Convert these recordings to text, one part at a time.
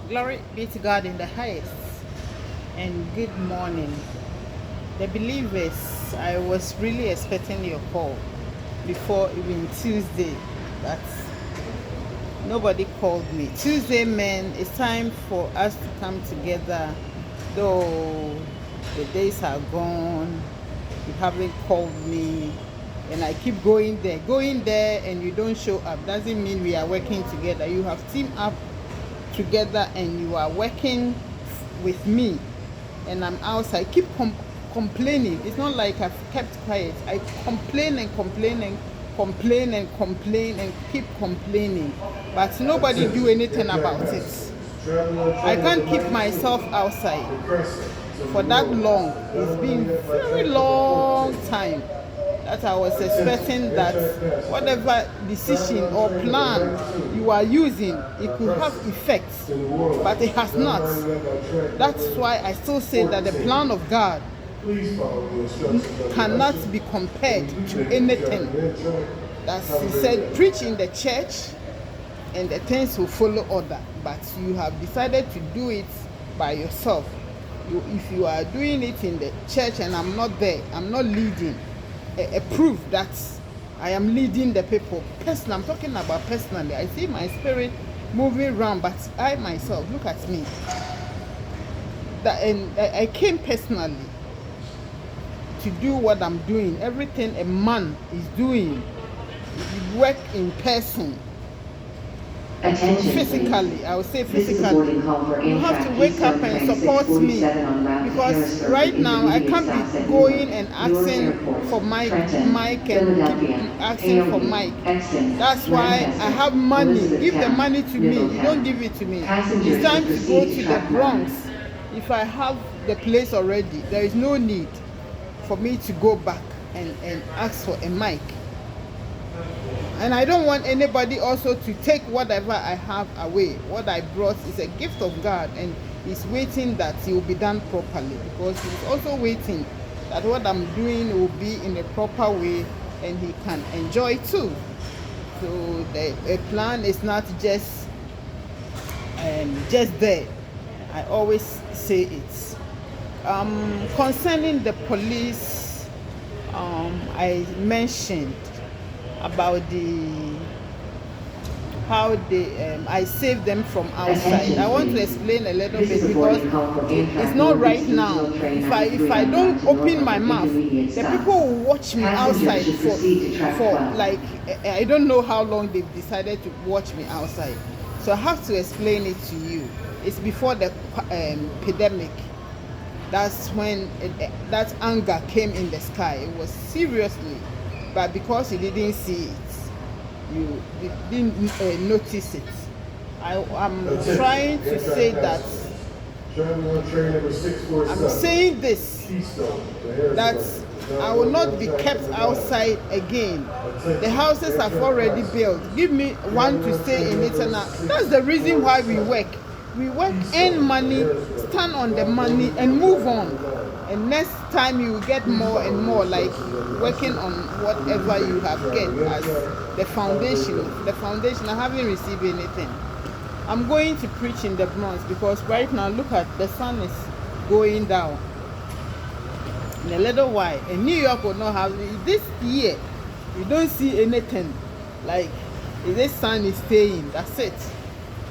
Glory be to God in the highest, and good morning. The believers, I was really expecting your call before even Tuesday, but nobody called me. Tuesday, man, it's time for us to come together, though the days are gone. You haven't called me, and I keep going there, and you don't show up. Doesn't mean we are working together. You have teamed up together and you are working with me, and I'm outside. Keep complaining. It's not like I've kept quiet. I complain and complain and complain and complain and keep complaining, but nobody do anything about it. I can't keep myself outside for that long. It's been a very long time that I was expecting that whatever decision or plan you are using, it could have effects, but it has not. That's why I still say that the plan of God cannot be compared to anything. That's he said, preach in the church and the things will follow order, but you have decided to do it by yourself. If you are doing it in the church and I'm not there, I'm not leading, a proof that I am leading the people. Personally, I'm talking about personally. I see my spirit moving around, but I myself, look at me. And I came personally to do what I'm doing. Everything a man is doing, you work in person. Attention, physically, please. I would say This is a physically. boarding call for You have to Amtrak wake up Keystone and Train support me, 647 on route to because Harrisburg right with now I intermediate can't stops be at going Newark, and Newark asking Airport, for Mike Trenton, and keep Philadelphia, asking for Paonia, Mike. Exton, That's why I Lancaster, have money. Give the Elizabethtown, money to me. You don't Middletown. give it to me. Passengers It's time should to go proceed to to the track Bronx. 9. If I have the place already, there is no need for me to go back and ask for a mic. And I don't want anybody also to take whatever I have away. What I brought is a gift of God, and He's waiting that it will be done properly, because He's also waiting that what I'm doing will be in a proper way and He can enjoy too. So the plan is not just there. I always say it. Concerning the police, I mentioned about how I saved them from outside. Attention, I want to please. explain a little This bit, is a because boarding call for Amtrak it's not right Northeast now. Regional Train If 93 I on don't route to open Norfolk my with mouth, intermediate the stops. people will watch me Passengers outside should proceed to track for 12. like I don't know how long they've decided to watch me outside. So I have to explain it to you. It's before the pandemic. That's when that anger came in the sky. It was seriously, but because you didn't see it, you didn't notice it. I'm trying to say that I'm saying this, that I will not be kept outside again. The houses have already built. Give me one to stay in it, and that's the reason why we work. We work, earn money, stand on the money, and move on. And next time you will get more and more, like working on whatever you have get as the foundation. The foundation, I haven't received anything. I'm going to preach in the Bronx, because right now, look at the sun is going down. In a little while, and New York will not have this year. You don't see anything like this sun is staying. That's it.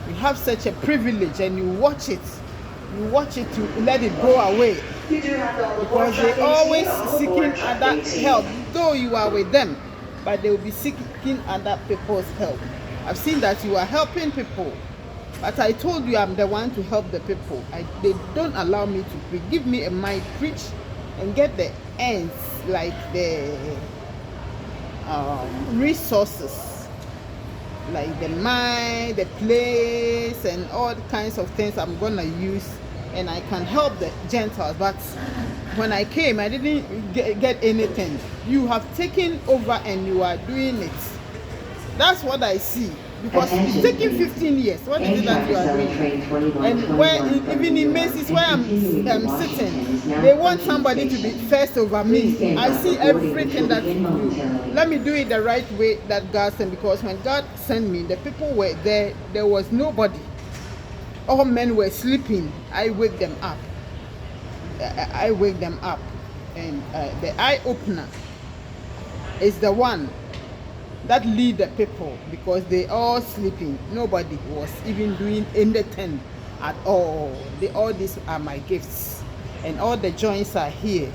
You have such a privilege, and you watch it. You watch it to let it go away, because they always seeking other help. Though you are with them, but they will be seeking other people's help. I've seen that you are helping people, but I told you I'm the one to help the people. They don't allow me to preach. Give me a mic, preach, and get the ends, like the resources, like the mind, the place, and all kinds of things I'm gonna use, and I can help the Gentiles. But when I came, I didn't get anything. You have taken over and you are doing it. That's what I see. Because it's taking 15 years. What is it that you are doing? And where, even in Macy's, where I'm sitting, they want somebody to be first over me. I see everything that you do. Let me do it the right way that God sent. Because when God sent me, the people were there. There was nobody. all men were sleeping, I wake them up. I wake them up. And the eye opener is the one that lead the people, because they all sleeping. Nobody was even doing anything at all. All these are my gifts, and all the joints are here.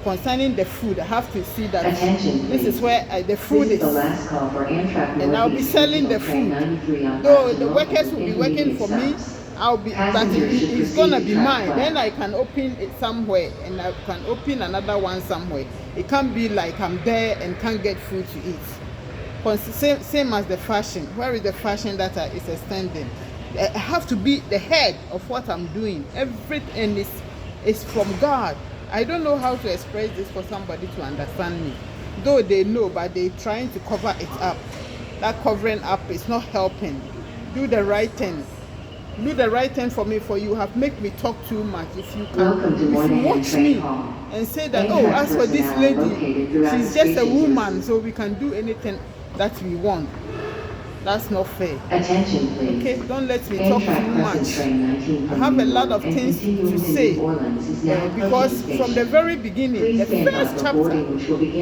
Concerning the food, I have to see that this is where the food is, and I'll be selling the food. Though the workers will be working for me, I'll be, but it's gonna be mine. Then I can open it somewhere, and I can open another one somewhere. It can't be like I'm there and can't get food to eat. Same as the fashion. Where is the fashion that is extending? I have to be the head of what I'm doing. Everything is from God. I don't know how to express this for somebody to understand me. Though they know, but they're trying to cover it up. That covering up is not helping. Do the right thing. Do the right thing for me, for you have made me talk too much. If you watch me and say that, oh, as for this lady, she's just a woman, so we can do anything that we want. That's not fair. Attention, please. Okay, don't let me talk too much. I have a lot of things to say, because from the very beginning, the first chapter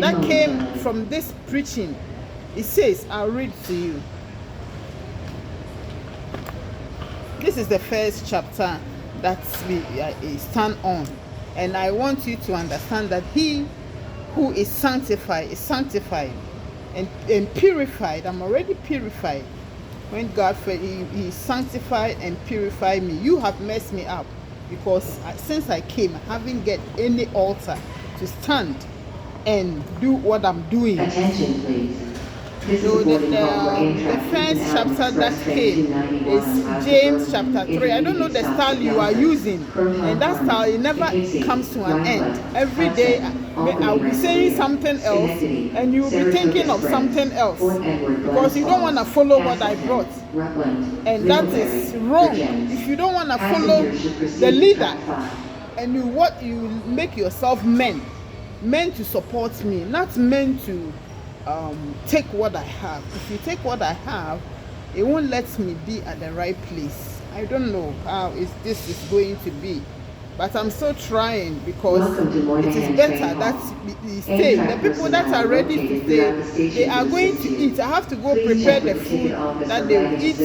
that came from this preaching, it says, I'll read to you. This is the first chapter that we stand on, and I want you to understand that he who is sanctified and purified. I'm already purified. When God said he sanctified and purified me, you have messed me up, because since I came, I haven't get any altar to stand and do what I'm doing. Attention, please. So the first chapter that came is James chapter 3. I don't know the style you are using, and that style, it never comes to an end. Every day I'll be saying something else, and you'll be thinking of something else, because you don't want to follow what I brought, and that is wrong. If you don't want to follow the leader, and you make yourself men to support me, not men to take what I have. If you take what I have, it won't let me be at the right place. I don't know how this is going to be, but I'm still trying, because it is better that we stay. The people that are ready to stay, they are going to eat. I have to go prepare the food that they will eat,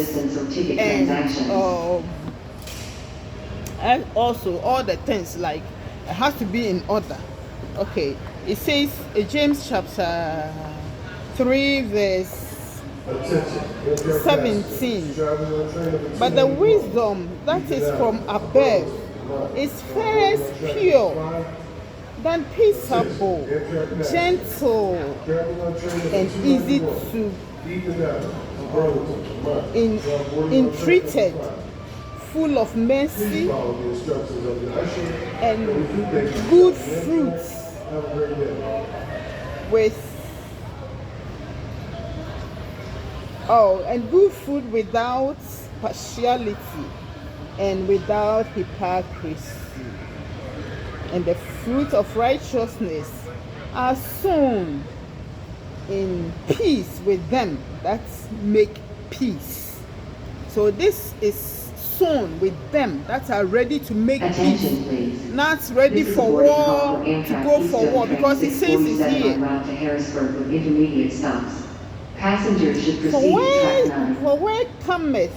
and also all the things, like, it has to be in order. Okay, it says James chapter 3 verse 17. But the wisdom that is from above is first pure, then peaceable, gentle, and easy to entreated, full of mercy and good fruits, and good food without partiality and without hypocrisy. And the fruit of righteousness are sown in peace with them that make peace. So this is sown with them that are ready to make peace, not ready for war, to go for war, because it says it's here. For where cometh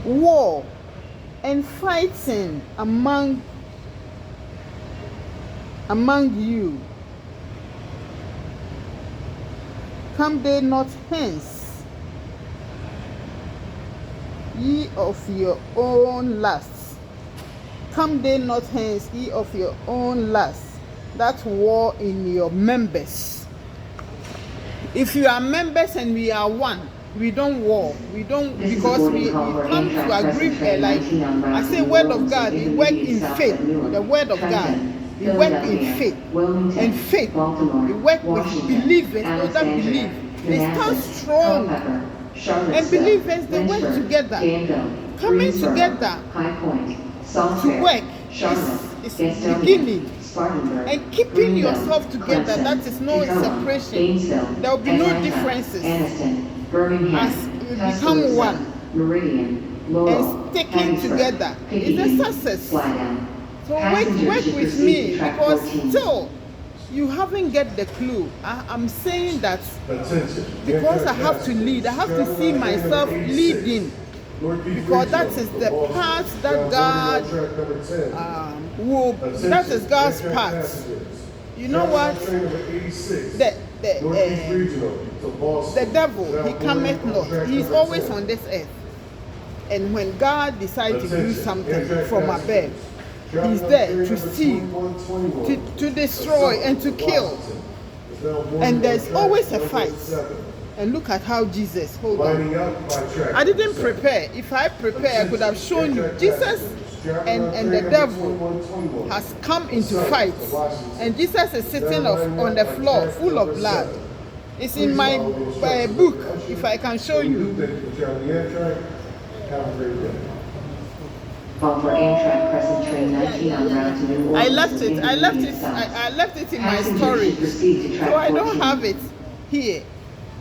war and fighting among you? Come they not hence, ye of your own lusts? Come they not hence, ye of your own lusts, that war in your members? If you are members and we are one, we don't war. We don't, because we come to agree. Like I say, word of God, we work in faith. The word of God, we work in faith. And faith, we work with believers, those that believe. They stand strong. And believers, they work together. Coming together to work is beginning. And keeping yourself together, that is no separation. There will be no differences. As you become one. Laurel, and sticking Hattiesburg, together is Picayune, a success. Flatham. So Passengers work should with proceed me to track because 14. still you haven't get the clue. I'm saying that Attention. because I have to lead, I have to see myself leading, because that is the part that God that is God's part. You know what? The devil, he cometh not. He's always on this earth. And when God decides to do something from above, he's there to steal, to destroy, and to kill. And there's always a fight. And look at how Jesus, hold on. I didn't prepare. If I prepare, I could have shown you. Jesus and the devil has come into fight. And Jesus is sitting on the floor full of blood. It's in my book, if I can show you. Call for Amtrak Crescent Train 19 on route to New Orleans. I left it in my Passengers story. should proceed to track So I don't 14. have it here.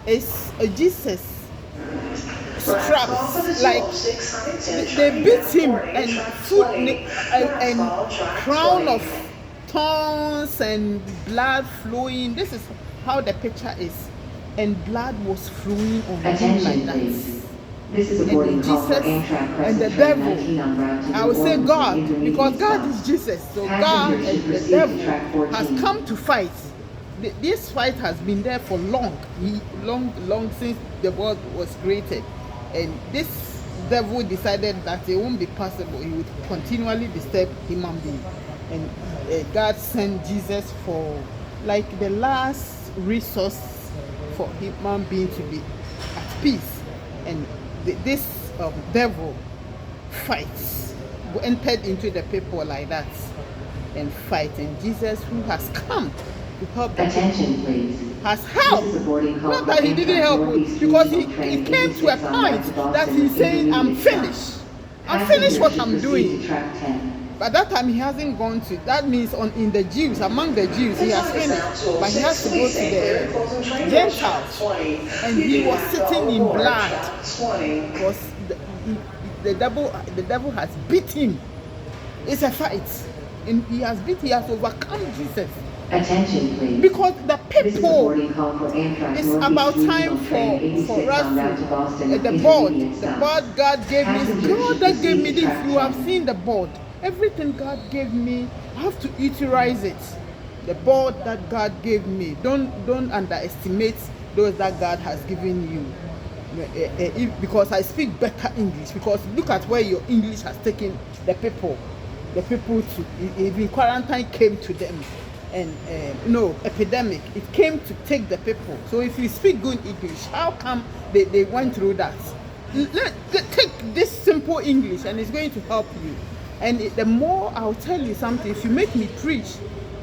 It's a Jesus straps, like they beat him and foot and crown of thorns and blood flowing. This is how the picture is, and blood was flowing on him like Attention, that. please. This is a boarding And call for Jesus Amtrak and the Crescent Train devil, 19 on route to New I would say Orleans God, intermediate because God stop. is Jesus. So God Passengers should and the proceed to devil track 14. has come to fight. This fight has been there for long since the world was created. And this devil decided that it won't be possible. He would continually disturb human beings. And God sent Jesus for like the last resource for human being to be at peace. And this devil fights, entered into the people like that and fight. And Jesus, who has come to help the Attention, please. has This helped. is a boarding call Not for that he didn't help, Northeast because he Regional Train came to a 86 on route point to that Boston he's saying, I'm intermediate stop. finished. I'm finished what I'm Passengers should proceed doing. to track 10. But that time he hasn't gone to, that means in the Jews, among the Jews, he has finished. But he has to go to the Gentiles. And he was sitting in blood. Because the devil has beat him. It's a fight. And he has overcome Jesus. Attention, please. Because the This is a people, boarding call for Amtrak it's Northeast about Regional time Train for 86 us on route to Boston the board intermediate stop. God gave me. Passengers God should that gave me proceed to this. track You have 10. seen the board. Everything God gave me, I have to utilize it. The board that God gave me. Don't underestimate those that God has given you. Because I speak better English. Because look at where your English has taken the people. The people to even quarantine came to them. And epidemic, it came to take the people. So if you speak good English, how come they went through that? Take this simple English and it's going to help you. And the more I'll tell you something, if you make me preach,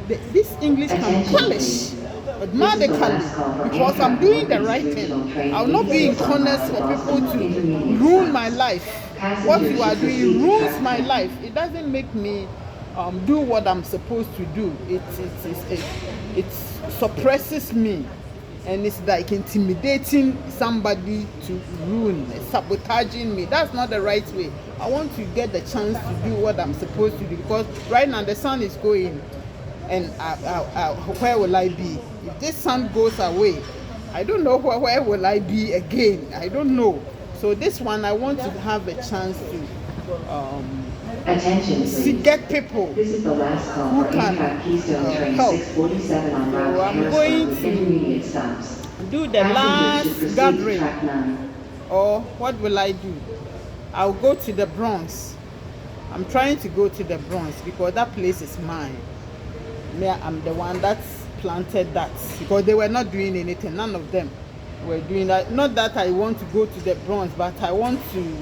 this English can polish automatically, because I'm doing the right thing. I'll not be in corners for people to ruin my life. What you are doing ruins my life. It doesn't make me do what I'm supposed to do. It suppresses me, and it's like intimidating somebody to ruin, sabotaging me. That's not the right way. I want to get the chance to do what I'm supposed to do, because right now the sun is going, and where will I be? If this sun goes away, I don't know where will I be again. I don't know. So this one, I want to have a chance to Attention, please. get people. This is the last call Who for can, Amtrak Keystone Train help. 647 on route So to I'm Harrisburg going with to intermediate stops. do the Passengers last should proceed to gathering. track 9. Or what will I do? I'll go to the Bronx. I'm trying to go to the Bronx because that place is mine. Me, I'm the one that's planted that, because they were not doing anything. None of them were doing that. Not that I want to go to the Bronx, but I want to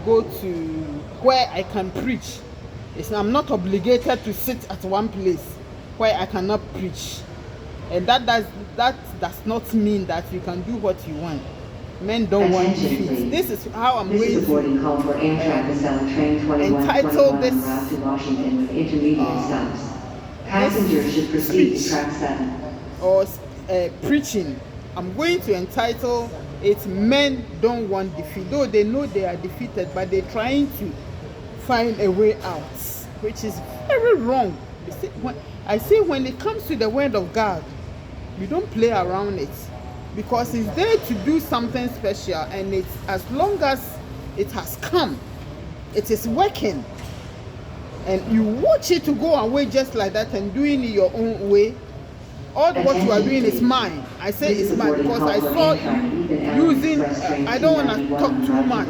go to where I can preach. I'm not obligated to sit at one place where I cannot preach. And that does not mean that you can do what you want. Men don't want to Attention, fit. please. This is how I'm This is a going to boarding call for Amtrak Acela Train 2121 entitle on this, route to Washington with intermediate stops. Passengers should proceed to speech. track 7. or preaching. I'm going to entitle It's men don't want defeat, though they know they are defeated, but they're trying to find a way out, which is very wrong. I say when it comes to the word of God, you don't play around it, because it's there to do something special, and it's as long as it has come, it is working, and you watch it to go away just like that and doing it your own way. All what you are doing is mine. I say it's mine because I saw you using. I don't want to talk too much.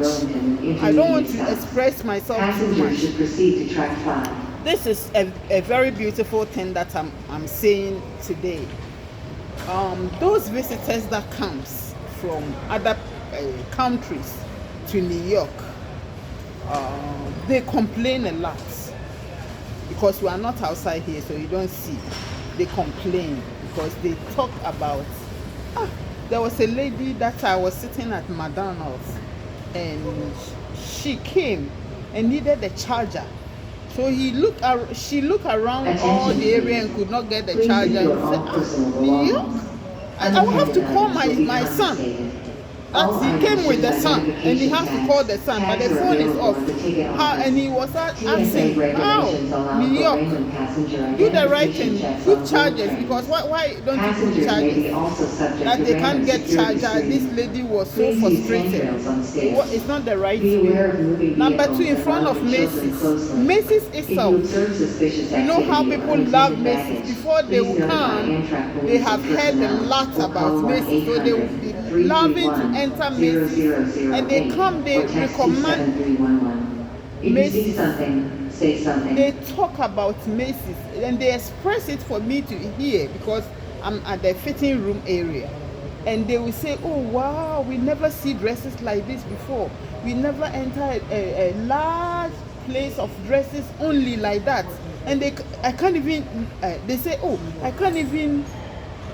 I don't want to express myself too much. This is a very beautiful thing that I'm saying today. Those visitors that comes from other countries to New York, they complain a lot because we are not outside here, so you don't see. They complain because they talk about, there was a lady that I was sitting at McDonald's, and she came and needed a charger. So she looked around all the area and could not get the charger. And said, New York? I will have to call my son. He came with the son, and he has to call the son, but the phone is off. And he was asking, how? New York, do the right thing, put charges, because why don't you put charges? That they can't get charger. This lady was so frustrated. It's not the right way. Number 2, in front of Macy's. Macy's itself, you know how people love Macy's. Before they will come, they have heard a lot about Macy's, so they will be loving to enter Macy's, and they come, they recommend Macy's. They talk about Macy's, and they express it for me to hear, because I'm at the fitting room area, and they will say, oh wow, we never see dresses like this before. We never enter a large place of dresses only like that. And I can't even, they say, oh, I can't even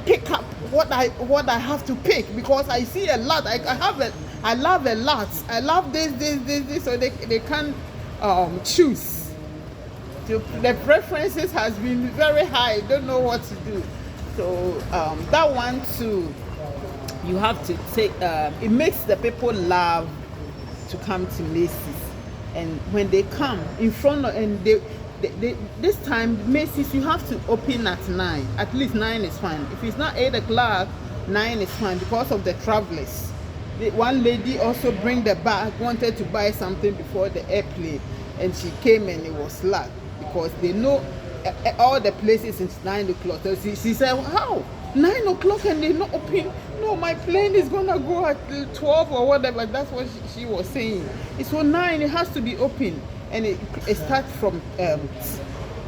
pick up what I have to pick, because I see a lot. I love a lot. I love this, so they can't choose. The preferences has been very high. Don't know what to do. So that one too, you have to take. It makes the people love to come to Macy's, and when they come in front of, and this time Macy's, you have to open at 9. At least 9 is fine. If it's not 8 o'clock, 9 is fine, because of the travelers. One lady also bring the bag, wanted to buy something before the airplane, and she came and it was locked, because they know all the places is 9 o'clock. So she said, how? 9 o'clock and they're not open? No, my plane is gonna go at 12 or whatever. That's what she was saying. It's for 9, it has to be open. And it starts from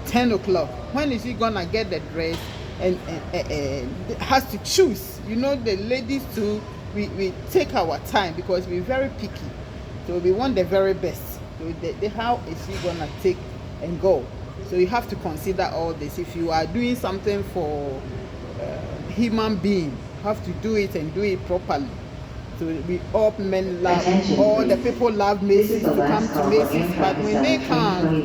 10 o'clock. When is she gonna get the dress? And has to choose. You know, the ladies too, we take our time, because we're very picky. So we want the very best. So how is she gonna take and go? So you have to consider all this. If you are doing something for human being, you have to do it and do it properly. So we all men love, all the people love Macy's to come to Macy's, but when they come,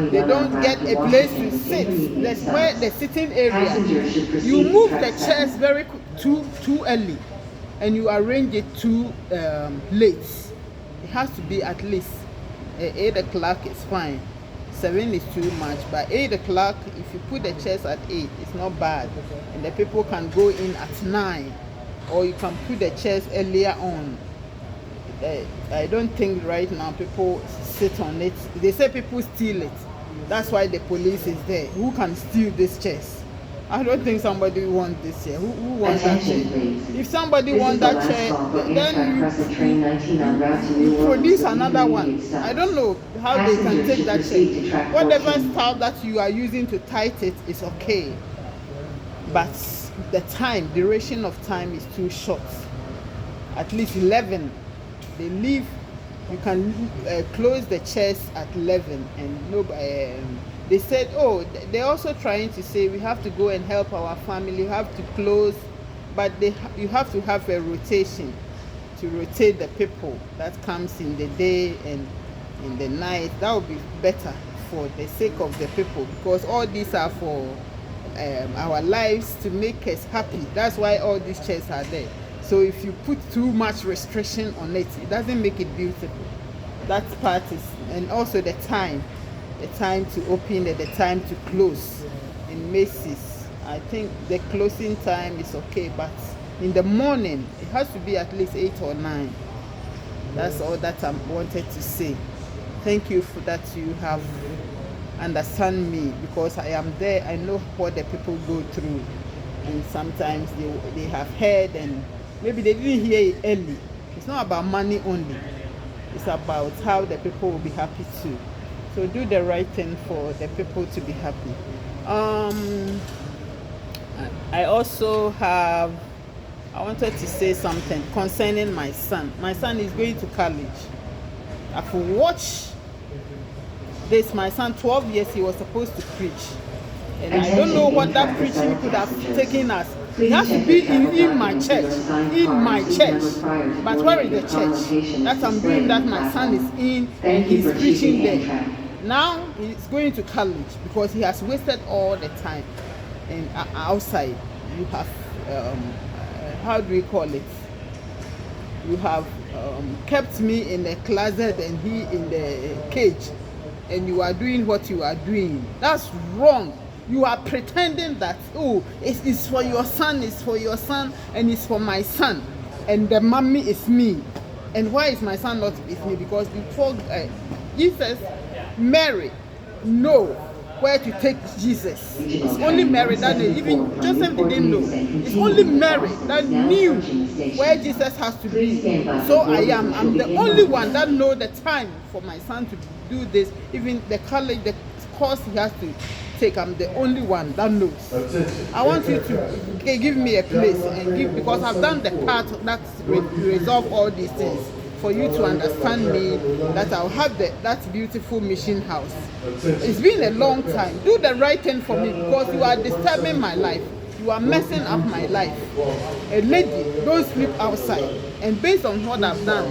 they don't get a place to sit. That's where the sitting area. You move the chairs too early, and you arrange it too late. It has to be at least 8 o'clock is fine. 7 is too much, but 8 o'clock, if you put the chairs at 8, it's not bad, and the people can go in at 9. Or you can put the chairs earlier on. I don't think right now people sit on it. They say people steal it. That's why the police is there. Who can steal these chairs? I don't think somebody wants this chair. Who wants that chair? If somebody wants that chair, then you produce another one. I don't know how they can take that chair. Whatever style that you are using to tight it is okay. But the duration of time is too short. At least 11. They leave. You can close the chairs at 11, and nobody. They said, oh, they're also trying to say we have to go and help our family. You have to close, but you have to have a rotation to rotate the people that comes in the day and in the night. That would be better for the sake of the people, because all these are for our lives, to make us happy. That's why all these chairs are there. So if you put too much restriction on it, it doesn't make it beautiful. That part is, and also the time to open and the time to close in Macy's. I think the closing time is okay, but in the morning it has to be at least 8 or 9. That's all that I wanted to say. Thank you for that. You have understand me, because I am there. I know what the people go through, and sometimes they have heard and maybe they didn't hear it early. It's not about money only. It's about how the people will be happy too. So do the right thing for the people to be happy. I wanted to say something concerning my son. My son is going to college. I've watched this. My son, 12 years, he was supposed to preach. And I don't know what that preaching could have taken us. It has to be in my church. But where is the church that I'm doing that my son is in and he's preaching there? Now he's going to college because he has wasted all the time. And outside, you have, how do we call it? You have kept me in the closet and he in the cage. And you are doing what you are doing. That's wrong. You are pretending that, oh, it's for your son, and it's for my son. And the mommy is me. And why is my son not with me? Because before Jesus, Mary know where to take Jesus. It's only Mary that they, even Joseph didn't know. It's only Mary that knew where Jesus has to be. So I'm the only one that know the time for my son to do this. Even the college, the course he has to take, I'm the only one that knows. I want you to give me a place and give, because I've done the part that resolve all these things, for you to understand me, that I'll have that beautiful mission house. It's been a long time. Do the right thing for me, because you are disturbing my life. You are messing up my life. A lady, don't sleep outside. And based on what I've done,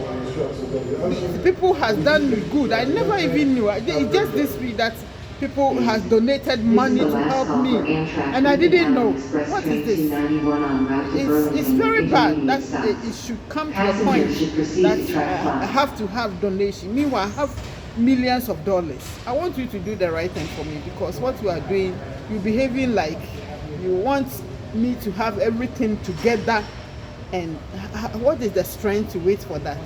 the people has done me good. I never even knew. It's just this week that people has donated money to help me, and I didn't know. What is this? It's very bad that it should come to a point that I have to have donation. Meanwhile, I have millions of dollars. I want you to do the right thing for me, because what you are doing, you're behaving like you want me to have everything together. And what is the strength to wait for that?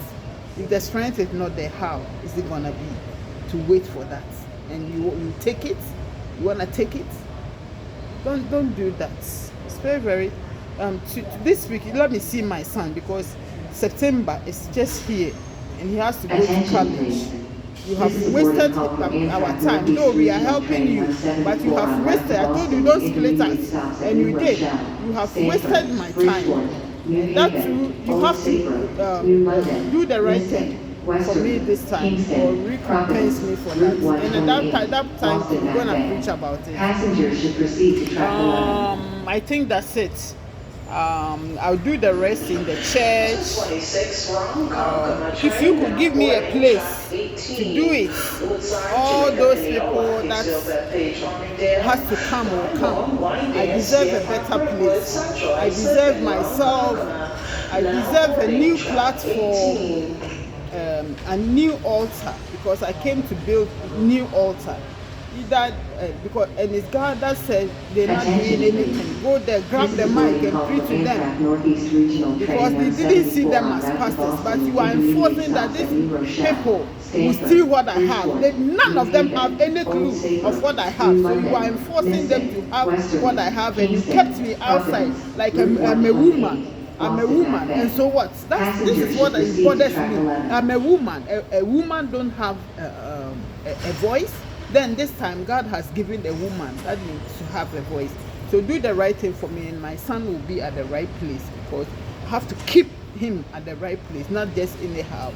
If the strength is not there, how is it gonna be to wait for that? And you take it, you want to take it, don't do that. It's very this week, let me see my son, because September is just here and he has to go to college. You have wasted our time. No, we are helping you, but you have wasted. I told you don't split us, and you did. You have wasted my time. And that too, you have to do the right thing for me this time, or recompense me for that. And at that time we're gonna preach about it. Passengers should proceed to track 11. I think that's it. I'll do the rest in the church. If you could give me a place to do it, all those people that has to come will come. I deserve a better place. I deserve myself. I deserve a new platform, a new altar, because I came to build a new altar. Because and it's God that said they're not doing anything. Go there, grab the mic and preach to them, because they didn't see them as pastors. But you are enforcing that these people will steal what I have. None of them have any clue of what I have. So you are enforcing them to have what I have, and you kept me outside like I'm a woman. I'm a woman, and so what? This is what bothers me. I'm a woman. A woman don't have a voice. Then this time God has given a woman that needs to have a voice. So do the right thing for me, and my son will be at the right place, because I have to keep him at the right place, not just in the house.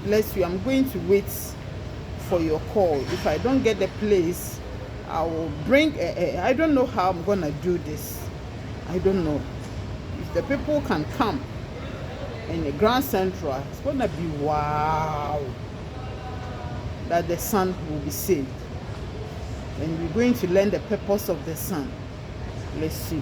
Bless you. I'm going to wait for your call. If I don't get the place, I will bring I don't know how I'm gonna do this. I don't know. If the people can come in the Grand Central, it's gonna be wow, that the son will be saved. And we're going to learn the purpose of the Son. Let's see.